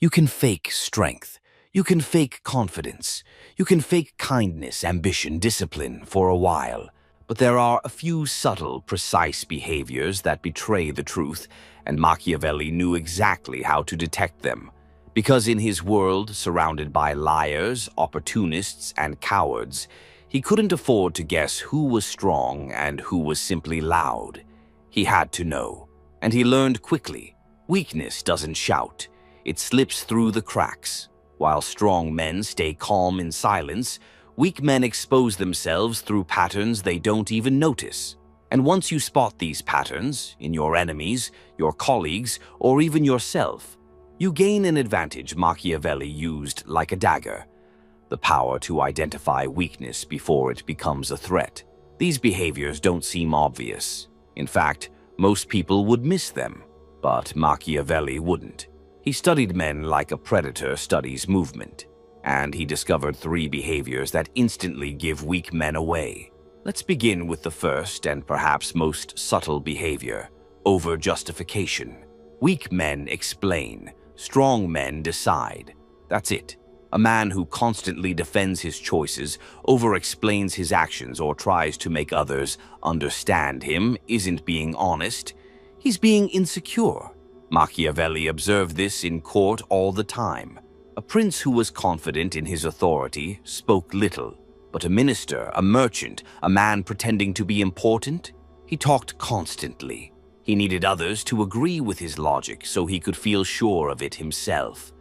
You can fake strength. You can fake confidence. You can fake kindness, ambition, discipline for a while. But there are a few subtle, precise behaviors that betray the truth, and Machiavelli knew exactly how to detect them. Because in his world, surrounded by liars, opportunists, and cowards, he couldn't afford to guess who was strong and who was simply loud. He had to know. And he learned quickly. Weakness doesn't shout. It slips through the cracks. While strong men stay calm in silence, weak men expose themselves through patterns they don't even notice. And once you spot these patterns, in your enemies, your colleagues, or even yourself, you gain an advantage Machiavelli used like a dagger: the power to identify weakness before it becomes a threat. These behaviors don't seem obvious. In fact, most people would miss them, but Machiavelli wouldn't. He studied men like a predator studies movement, and he discovered 3 behaviors that instantly give weak men away. Let's begin with the first and perhaps most subtle behavior: over-justification. Weak men explain. Strong men decide. That's it. A man who constantly defends his choices, over-explains his actions, or tries to make others understand him isn't being honest. He's being insecure. Machiavelli observed this in court all the time. A prince who was confident in his authority spoke little, but a minister, a merchant, a man pretending to be important, he talked constantly. He needed others to agree with his logic so he could feel sure of it himself.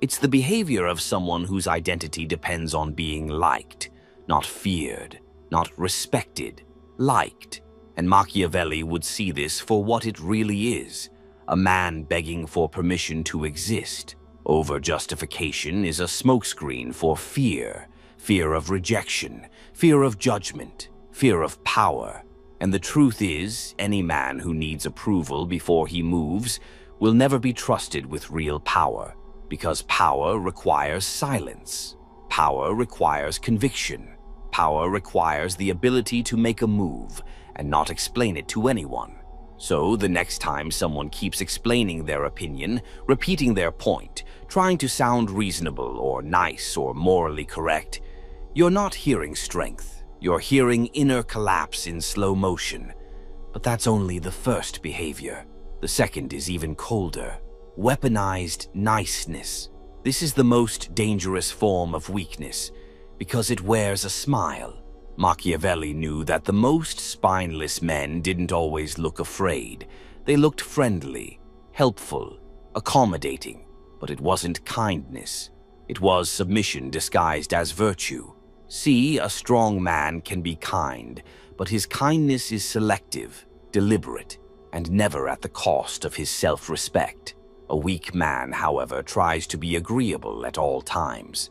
It's the behavior of someone whose identity depends on being liked, not feared, not respected, liked. And Machiavelli would see this for what it really is: a man begging for permission to exist. Over-justification is a smokescreen for fear: fear of rejection, fear of judgment, fear of power. And the truth is, any man who needs approval before he moves will never be trusted with real power, because power requires silence. Power requires conviction. Power requires the ability to make a move and not explain it to anyone. So the next time someone keeps explaining their opinion, repeating their point, trying to sound reasonable or nice or morally correct, you're not hearing strength. You're hearing inner collapse in slow motion. But that's only the first behavior. The second is even colder: weaponized niceness. This is the most dangerous form of weakness because it wears a smile. Machiavelli knew that the most spineless men didn't always look afraid. They looked friendly, helpful, accommodating. But it wasn't kindness. It was submission disguised as virtue. See, a strong man can be kind, but his kindness is selective, deliberate, and never at the cost of his self-respect. A weak man, however, tries to be agreeable at all times.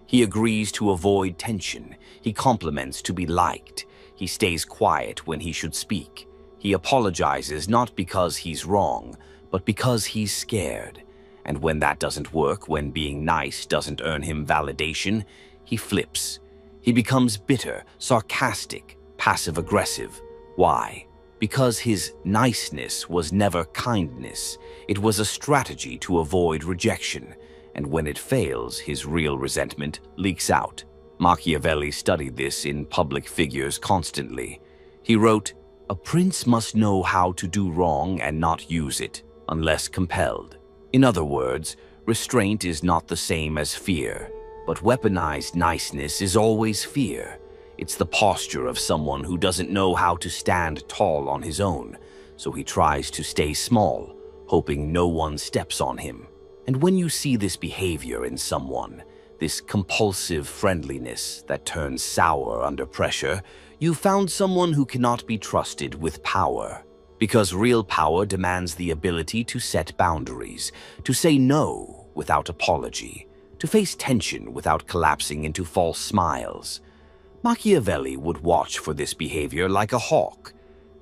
He agrees to avoid tension. He compliments to be liked. He stays quiet when he should speak. He apologizes not because he's wrong, but because he's scared. And when that doesn't work, when being nice doesn't earn him validation, he flips. He becomes bitter, sarcastic, passive-aggressive. Why? Because his niceness was never kindness. It was a strategy to avoid rejection, and when it fails, his real resentment leaks out. Machiavelli studied this in public figures constantly. He wrote, "A prince must know how to do wrong and not use it, unless compelled." In other words, restraint is not the same as fear. But weaponized niceness is always fear. It's the posture of someone who doesn't know how to stand tall on his own, so he tries to stay small, hoping no one steps on him. And when you see this behavior in someone, this compulsive friendliness that turns sour under pressure, you've found someone who cannot be trusted with power. Because real power demands the ability to set boundaries, to say no without apology, to face tension without collapsing into false smiles. Machiavelli would watch for this behavior like a hawk,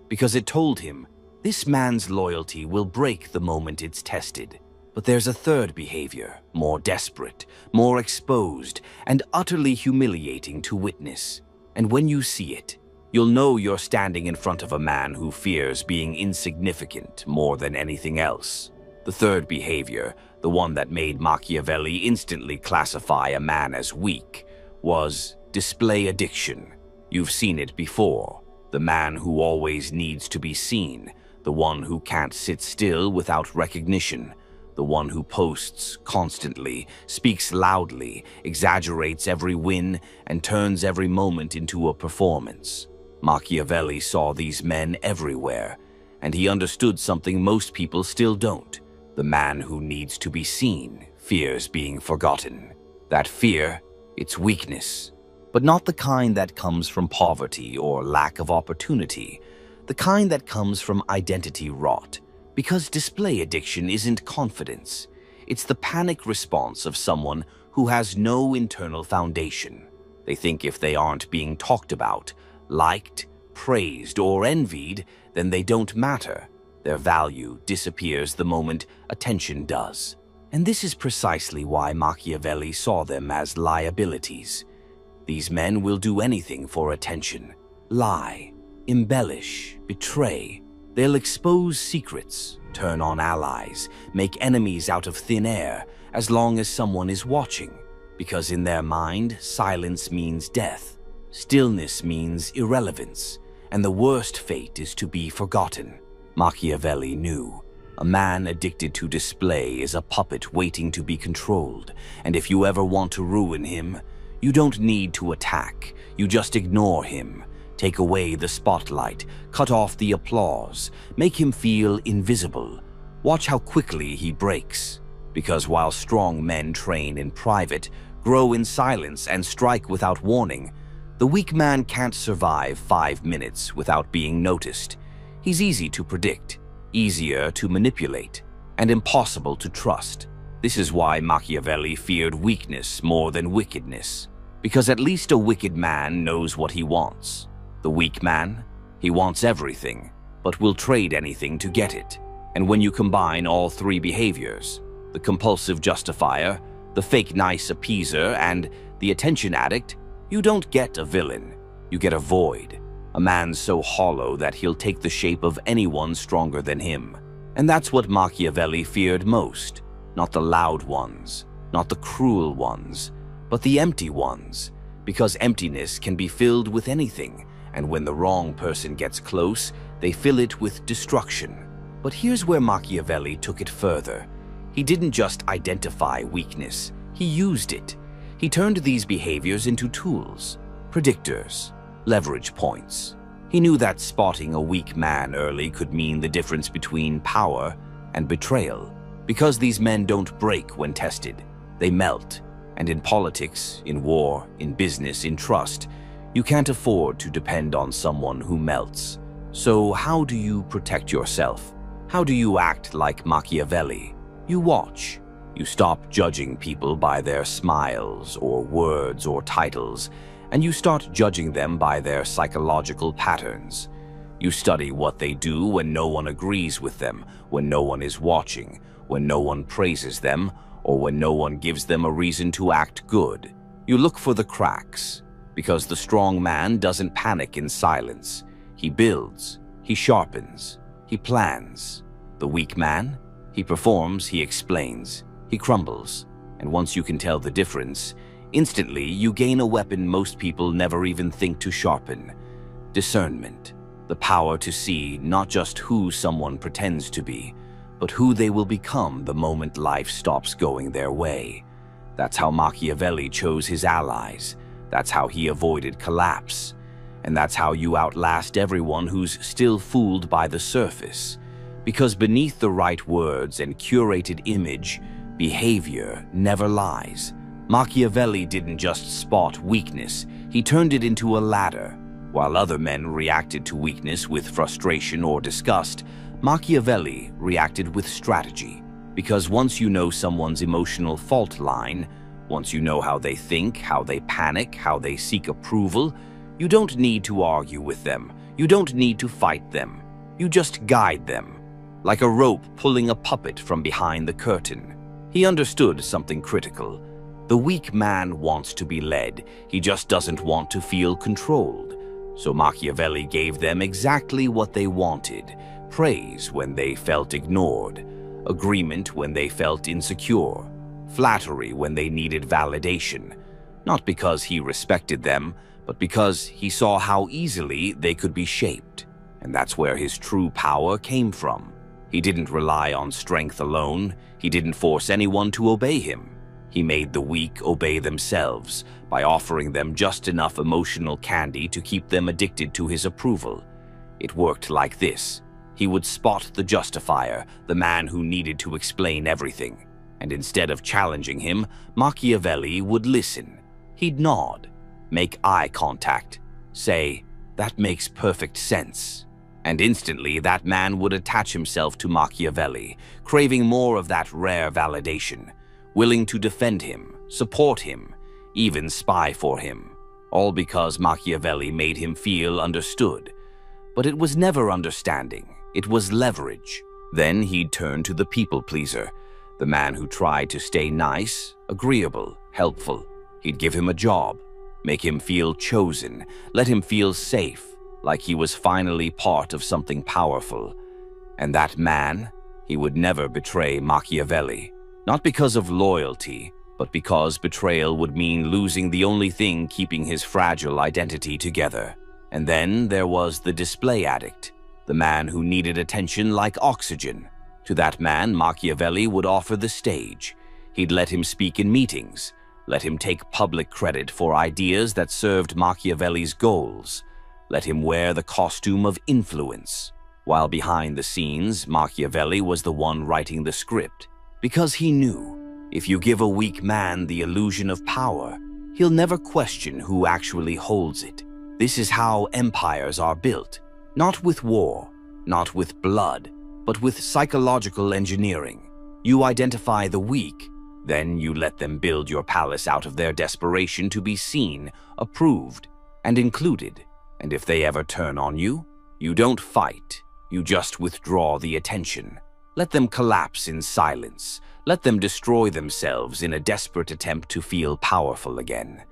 because it told him, this man's loyalty will break the moment it's tested. But there's a third behavior, more desperate, more exposed, and utterly humiliating to witness. And when you see it, you'll know you're standing in front of a man who fears being insignificant more than anything else. The third behavior, the one that made Machiavelli instantly classify a man as weak, was display addiction. You've seen it before. The man who always needs to be seen, the one who can't sit still without recognition, the one who posts constantly, speaks loudly, exaggerates every win, and turns every moment into a performance. Machiavelli saw these men everywhere, and he understood something most people still don't. The man who needs to be seen fears being forgotten. That fear, it's weakness. But not the kind that comes from poverty or lack of opportunity, the kind that comes from identity rot. Because display addiction isn't confidence. It's the panic response of someone who has no internal foundation. They think if they aren't being talked about, liked, praised, or envied, then they don't matter. Their value disappears the moment attention does. And this is precisely why Machiavelli saw them as liabilities. These men will do anything for attention. Lie, embellish, betray. They'll expose secrets, turn on allies, make enemies out of thin air, as long as someone is watching. Because in their mind, silence means death. Stillness means irrelevance. And the worst fate is to be forgotten. Machiavelli knew. A man addicted to display is a puppet waiting to be controlled. And if you ever want to ruin him, you don't need to attack, you just ignore him. Take away the spotlight, cut off the applause, make him feel invisible. Watch how quickly he breaks. Because while strong men train in private, grow in silence, and strike without warning, the weak man can't survive 5 minutes without being noticed. He's easy to predict, easier to manipulate, and impossible to trust. This is why Machiavelli feared weakness more than wickedness. Because at least a wicked man knows what he wants. The weak man, he wants everything, but will trade anything to get it. And when you combine all three behaviors, the compulsive justifier, the fake nice appeaser, and the attention addict, you don't get a villain, you get a void. A man so hollow that he'll take the shape of anyone stronger than him. And that's what Machiavelli feared most. Not the loud ones, not the cruel ones, but the empty ones. Because emptiness can be filled with anything, and when the wrong person gets close, they fill it with destruction. But here's where Machiavelli took it further. He didn't just identify weakness, he used it. He turned these behaviors into tools, predictors, leverage points. He knew that spotting a weak man early could mean the difference between power and betrayal. Because these men don't break when tested, they melt. And in politics, in war, in business, in trust, you can't afford to depend on someone who melts. So how do you protect yourself? How do you act like Machiavelli? You watch. You stop judging people by their smiles or words or titles, and you start judging them by their psychological patterns. You study what they do when no one agrees with them, when no one is watching, when no one praises them, or when no one gives them a reason to act good. You look for the cracks, because the strong man doesn't panic in silence. He builds, he sharpens, he plans. The weak man, he performs, he explains, he crumbles. And once you can tell the difference, instantly you gain a weapon most people never even think to sharpen. Discernment, the power to see not just who someone pretends to be, but who they will become the moment life stops going their way. That's how Machiavelli chose his allies. That's how he avoided collapse. And that's how you outlast everyone who's still fooled by the surface. Because beneath the right words and curated image, behavior never lies. Machiavelli didn't just spot weakness, he turned it into a ladder. While other men reacted to weakness with frustration or disgust, Machiavelli reacted with strategy. Because once you know someone's emotional fault line, once you know how they think, how they panic, how they seek approval, you don't need to argue with them. You don't need to fight them. You just guide them. Like a rope pulling a puppet from behind the curtain. He understood something critical. The weak man wants to be led. He just doesn't want to feel controlled. So Machiavelli gave them exactly what they wanted. Praise when they felt ignored. agreement when they felt insecure, flattery when they needed validation, not because he respected them, but because he saw how easily they could be shaped. And that's where his true power came from. He didn't rely on strength alone. He didn't force anyone to obey him. He made the weak obey themselves by offering them just enough emotional candy to keep them addicted to his approval. It worked like this. He would spot the justifier, the man who needed to explain everything. And instead of challenging him, Machiavelli would listen. He'd nod, make eye contact, say, "That makes perfect sense." And instantly that man would attach himself to Machiavelli, craving more of that rare validation, willing to defend him, support him, even spy for him, all because Machiavelli made him feel understood. But it was never understanding, it was leverage. Then he'd turn to the people-pleaser, the man who tried to stay nice, agreeable, helpful. He'd give him a job, make him feel chosen, let him feel safe, like he was finally part of something powerful. And that man, he would never betray Machiavelli, not because of loyalty, but because betrayal would mean losing the only thing keeping his fragile identity together. And then there was the display addict, the man who needed attention like oxygen. To that man, Machiavelli would offer the stage. He'd let him speak in meetings, let him take public credit for ideas that served Machiavelli's goals, let him wear the costume of influence. While behind the scenes, Machiavelli was the one writing the script, because he knew, if you give a weak man the illusion of power, he'll never question who actually holds it. This is how empires are built, not with war, not with blood, but with psychological engineering. You identify the weak, then you let them build your palace out of their desperation to be seen, approved, and included. And if they ever turn on you, you don't fight, you just withdraw the attention. Let them collapse in silence. Let them destroy themselves in a desperate attempt to feel powerful again.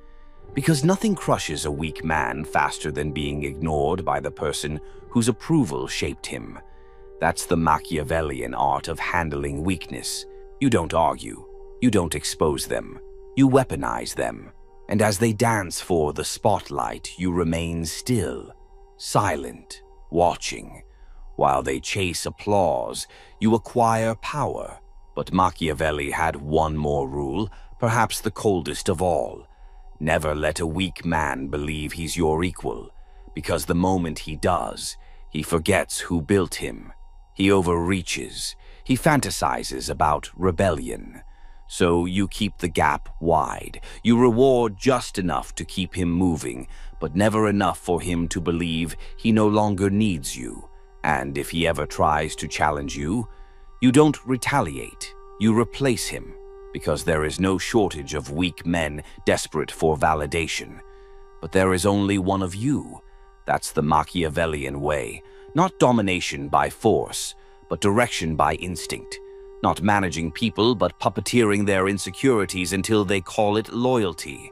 Because nothing crushes a weak man faster than being ignored by the person whose approval shaped him. That's the Machiavellian art of handling weakness. You don't argue. You don't expose them. You weaponize them. And as they dance for the spotlight, you remain still, silent, watching. While they chase applause, you acquire power. But Machiavelli had one more rule, perhaps the coldest of all. Never let a weak man believe he's your equal, because the moment he does, he forgets who built him. He overreaches. He fantasizes about rebellion. So you keep the gap wide. You reward just enough to keep him moving, but never enough for him to believe he no longer needs you. And if he ever tries to challenge you, you don't retaliate. You replace him, because there is no shortage of weak men desperate for validation. But there is only one of you. That's the Machiavellian way. Not domination by force, but direction by instinct. Not managing people, but puppeteering their insecurities until they call it loyalty.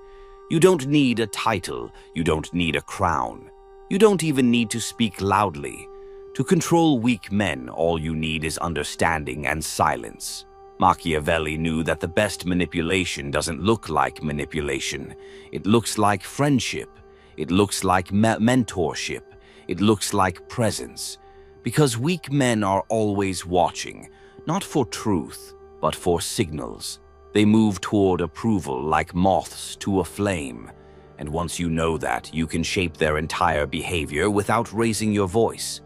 You don't need a title. You don't need a crown. You don't even need to speak loudly. To control weak men, all you need is understanding and silence. Machiavelli knew that the best manipulation doesn't look like manipulation. It looks like friendship. It looks like mentorship. It looks like presence. Because weak men are always watching, not for truth, but for signals. They move toward approval like moths to a flame. And once you know that, you can shape their entire behavior without raising your voice.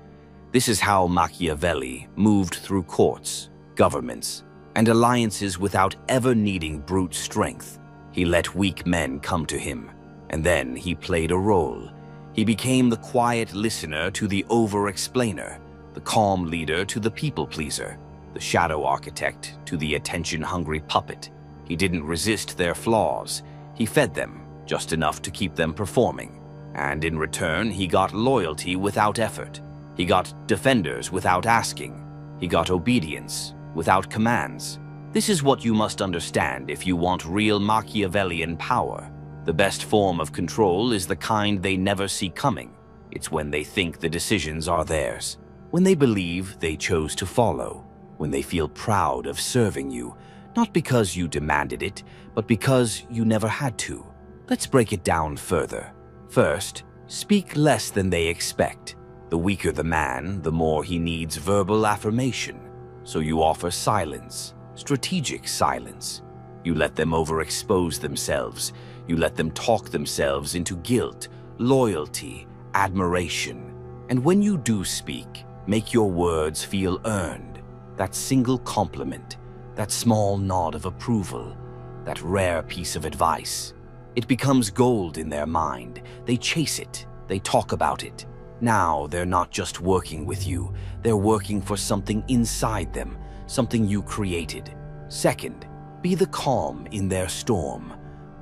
This is how Machiavelli moved through courts, governments, and alliances without ever needing brute strength. He let weak men come to him, and then he played a role. He became the quiet listener to the over-explainer, the calm leader to the people-pleaser, the shadow architect to the attention-hungry puppet. He didn't resist their flaws. He fed them, just enough to keep them performing. And in return, he got loyalty without effort. He got defenders without asking. He got obedience without commands. This is what you must understand if you want real Machiavellian power. The best form of control is the kind they never see coming. It's when they think the decisions are theirs, when they believe they chose to follow, when they feel proud of serving you, not because you demanded it, but because you never had to. Let's break it down further. First, speak less than they expect. The weaker the man, the more he needs verbal affirmation. So you offer silence, strategic silence. You let them overexpose themselves. You let them talk themselves into guilt, loyalty, admiration. And when you do speak, make your words feel earned. That single compliment, that small nod of approval, that rare piece of advice. It becomes gold in their mind. They chase it. They talk about it. Now they're not just working with you. They're working for something inside them, something you created. Second, be the calm in their storm.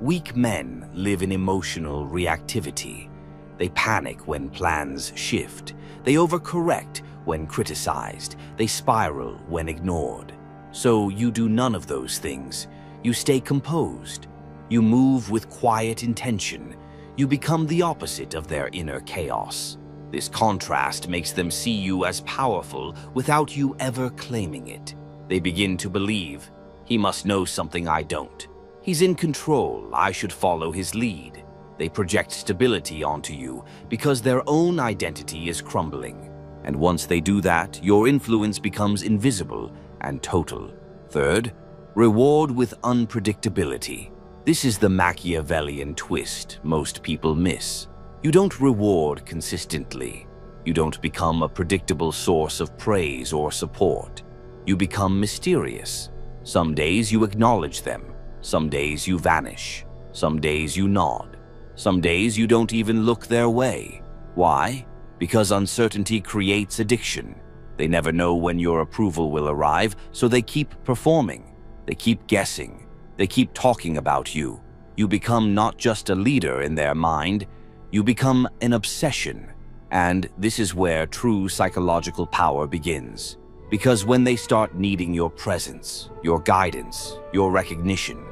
Weak men live in emotional reactivity. They panic when plans shift. They overcorrect when criticized. They spiral when ignored. So you do none of those things. You stay composed. You move with quiet intention. You become the opposite of their inner chaos. This contrast makes them see you as powerful without you ever claiming it. They begin to believe, he must know something I don't. He's in control, I should follow his lead. They project stability onto you because their own identity is crumbling. And once they do that, your influence becomes invisible and total. Third, reward with unpredictability. This is the Machiavellian twist most people miss. You don't reward consistently. You don't become a predictable source of praise or support. You become mysterious. Some days you acknowledge them. Some days you vanish. Some days you nod. Some days you don't even look their way. Why? Because uncertainty creates addiction. They never know when your approval will arrive, so they keep performing. They keep guessing. They keep talking about you. You become not just a leader in their mind, you become an obsession. And this is where true psychological power begins. Because when they start needing your presence, your guidance, your recognition,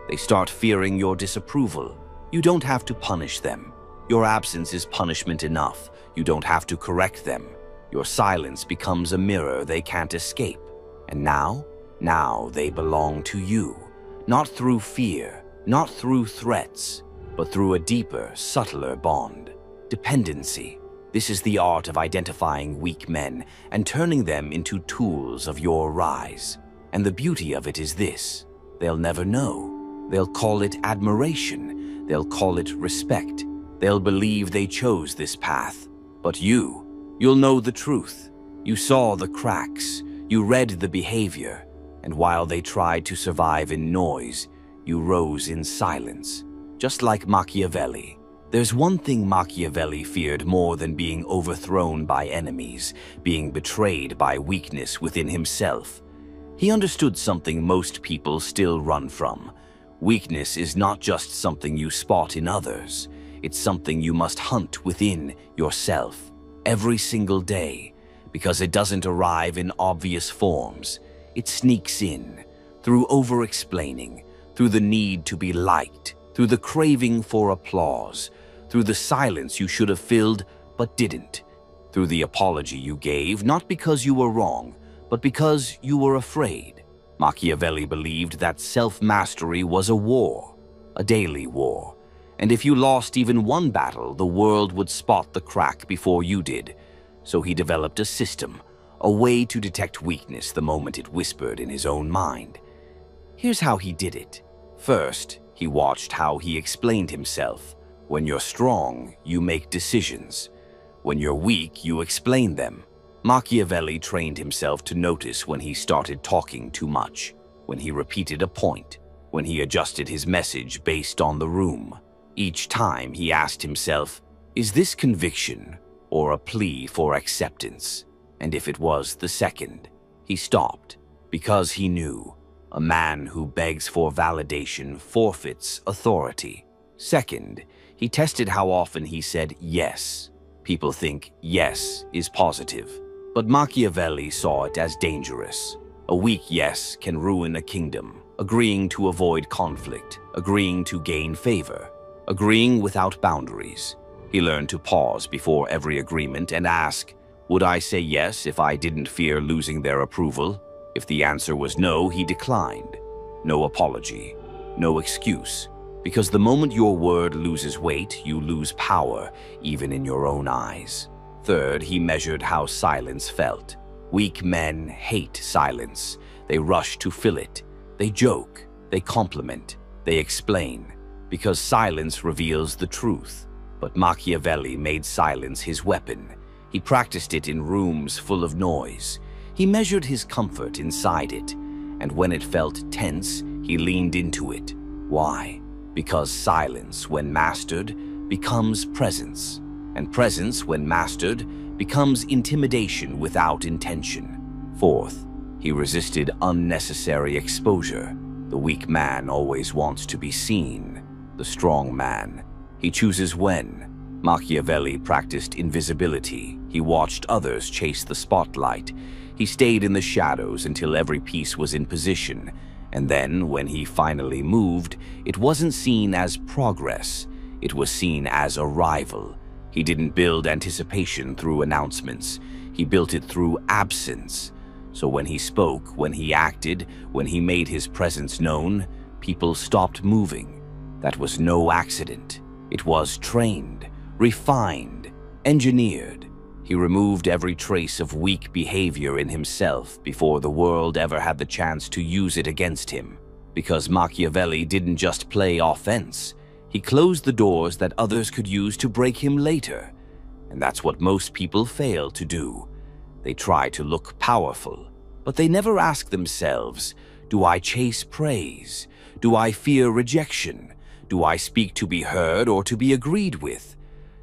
they start fearing your disapproval. You don't have to punish them. Your absence is punishment enough. You don't have to correct them. Your silence becomes a mirror they can't escape. And now they belong to you. Not through fear, not through threats, but through a deeper, subtler bond. Dependency. This is the art of identifying weak men and turning them into tools of your rise. And the beauty of it is this: they'll never know. They'll call it admiration. They'll call it respect. They'll believe they chose this path. But you'll know the truth. You saw the cracks. You read the behavior. And while they tried to survive in noise, you rose in silence. Just like Machiavelli. There's one thing Machiavelli feared more than being overthrown by enemies, being betrayed by weakness within himself. He understood something most people still run from. Weakness is not just something you spot in others. It's something you must hunt within yourself every single day, because it doesn't arrive in obvious forms. It sneaks in, through over-explaining, through the need to be liked, through the craving for applause, through the silence you should have filled but didn't, through the apology you gave not because you were wrong, but because you were afraid. Machiavelli believed that self-mastery was a war, a daily war, and if you lost even one battle, the world would spot the crack before you did. So he developed a system, a way to detect weakness the moment it whispered in his own mind. Here's how he did it. First, he watched how he explained himself. When you're strong, you make decisions. When you're weak, you explain them. Machiavelli trained himself to notice when he started talking too much, when he repeated a point, when he adjusted his message based on the room. Each time he asked himself, is this conviction or a plea for acceptance? And if it was the second, he stopped, because he knew a man who begs for validation forfeits authority. Second, he tested how often he said yes. People think yes is positive, but Machiavelli saw it as dangerous. A weak yes can ruin a kingdom, agreeing to avoid conflict, agreeing to gain favor, agreeing without boundaries. He learned to pause before every agreement and ask, would I say yes if I didn't fear losing their approval? If the answer was no, he declined. No apology, no excuse. Because the moment your word loses weight, you lose power, even in your own eyes. Third, he measured how silence felt. Weak men hate silence. They rush to fill it. They joke, they compliment, they explain, because silence reveals the truth. But Machiavelli made silence his weapon. He practiced it in rooms full of noise. He measured his comfort inside it, and when it felt tense, he leaned into it. Why? Because silence, when mastered, becomes presence, and presence, when mastered, becomes intimidation without intention. Fourth, he resisted unnecessary exposure. The weak man always wants to be seen. The strong man, he chooses when. Machiavelli practiced invisibility. He watched others chase the spotlight. He stayed in the shadows until every piece was in position. And then, when he finally moved, it wasn't seen as progress. It was seen as arrival. He didn't build anticipation through announcements. He built it through absence. So when he spoke, when he acted, when he made his presence known, people stopped moving. That was no accident. It was trained, refined, engineered. He removed every trace of weak behavior in himself before the world ever had the chance to use it against him. Because Machiavelli didn't just play offense. He closed the doors that others could use to break him later. And that's what most people fail to do. They try to look powerful, but they never ask themselves, do I chase praise? Do I fear rejection? Do I speak to be heard or to be agreed with?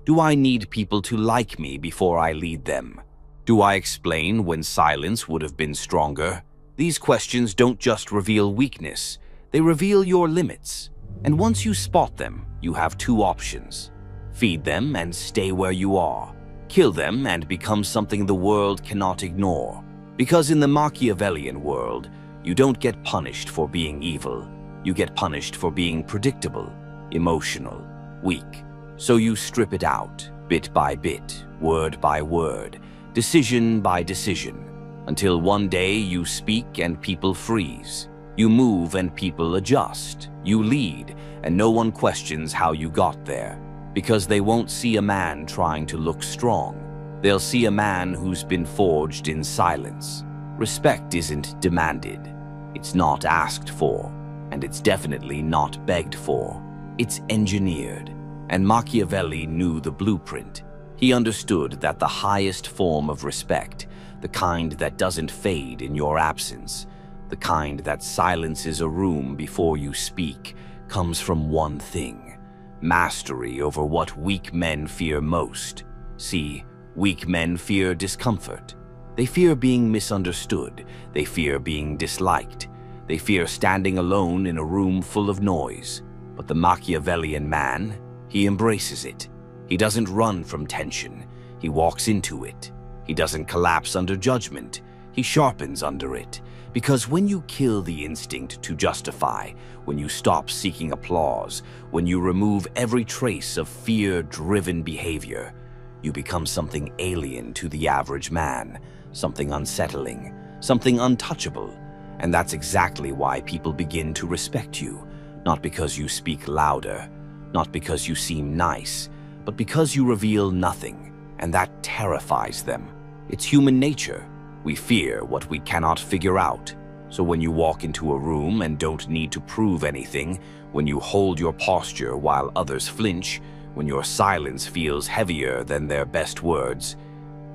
Do I need people to like me before I lead them? Do I explain when silence would have been stronger? These questions don't just reveal weakness, they reveal your limits. And once you spot them, you have two options. Feed them and stay where you are. Kill them and become something the world cannot ignore. Because in the Machiavellian world, you don't get punished for being evil. You get punished for being predictable, emotional, weak. So you strip it out, bit by bit, word by word, decision by decision, until one day you speak and people freeze. You move and people adjust. You lead, and no one questions how you got there. Because they won't see a man trying to look strong. They'll see a man who's been forged in silence. Respect isn't demanded. It's not asked for. And it's definitely not begged for. It's engineered. And Machiavelli knew the blueprint. He understood that the highest form of respect, the kind that doesn't fade in your absence, the kind that silences a room before you speak, comes from one thing: mastery over what weak men fear most. See, weak men fear discomfort. They fear being misunderstood. They fear being disliked. They fear standing alone in a room full of noise. But the Machiavellian man, he embraces it. He doesn't run from tension. He walks into it. He doesn't collapse under judgment. He sharpens under it. Because when you kill the instinct to justify, when you stop seeking applause, when you remove every trace of fear-driven behavior, you become something alien to the average man, something unsettling, something untouchable. And that's exactly why people begin to respect you, not because you speak louder, not because you seem nice, but because you reveal nothing, and that terrifies them. It's human nature. We fear what we cannot figure out. So when you walk into a room and don't need to prove anything, when you hold your posture while others flinch, when your silence feels heavier than their best words,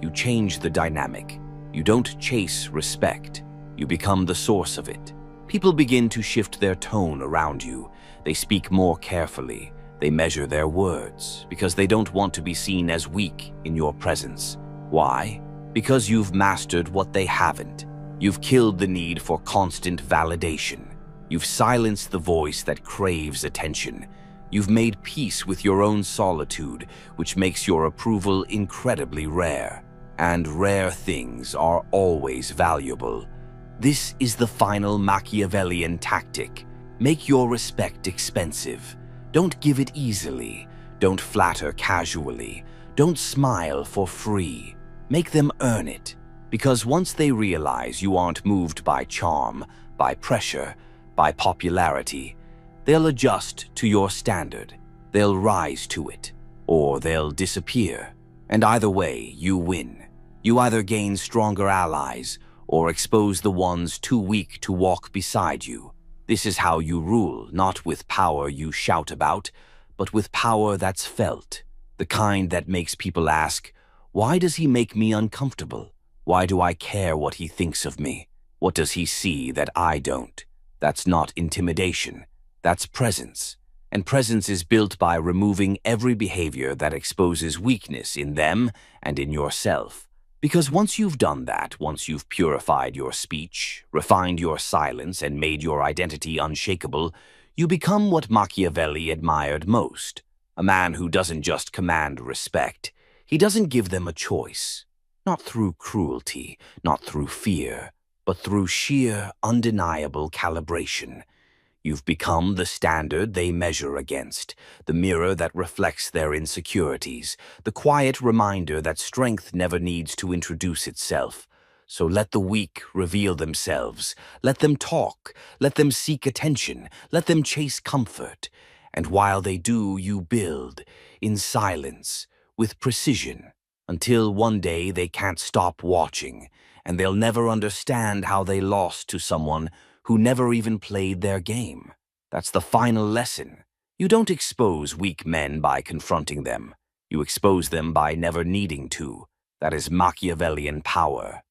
you change the dynamic. You don't chase respect. You become the source of it. People begin to shift their tone around you. They speak more carefully. They measure their words because they don't want to be seen as weak in your presence. Why? Because you've mastered what they haven't. You've killed the need for constant validation. You've silenced the voice that craves attention. You've made peace with your own solitude, which makes your approval incredibly rare. And rare things are always valuable. This is the final Machiavellian tactic. Make your respect expensive. Don't give it easily. Don't flatter casually. Don't smile for free. Make them earn it. Because once they realize you aren't moved by charm, by pressure, by popularity, they'll adjust to your standard, they'll rise to it, or they'll disappear. And either way, you win. You either gain stronger allies or expose the ones too weak to walk beside you. This is how you rule, not with power you shout about, but with power that's felt, the kind that makes people ask, why does he make me uncomfortable? Why do I care what he thinks of me? What does he see that I don't? That's not intimidation. That's presence. And presence is built by removing every behavior that exposes weakness in them and in yourself. Because once you've done that, once you've purified your speech, refined your silence, and made your identity unshakable, you become what Machiavelli admired most. A man who doesn't just command respect. He doesn't give them a choice. Not through cruelty, not through fear, but through sheer, undeniable calibration. You've become the standard they measure against, the mirror that reflects their insecurities, the quiet reminder that strength never needs to introduce itself. So let the weak reveal themselves. Let them talk. Let them seek attention. Let them chase comfort. And while they do, you build, in silence, with precision, until one day they can't stop watching, and they'll never understand how they lost to someone who never even played their game. That's the final lesson. You don't expose weak men by confronting them. You expose them by never needing to. That is Machiavellian power.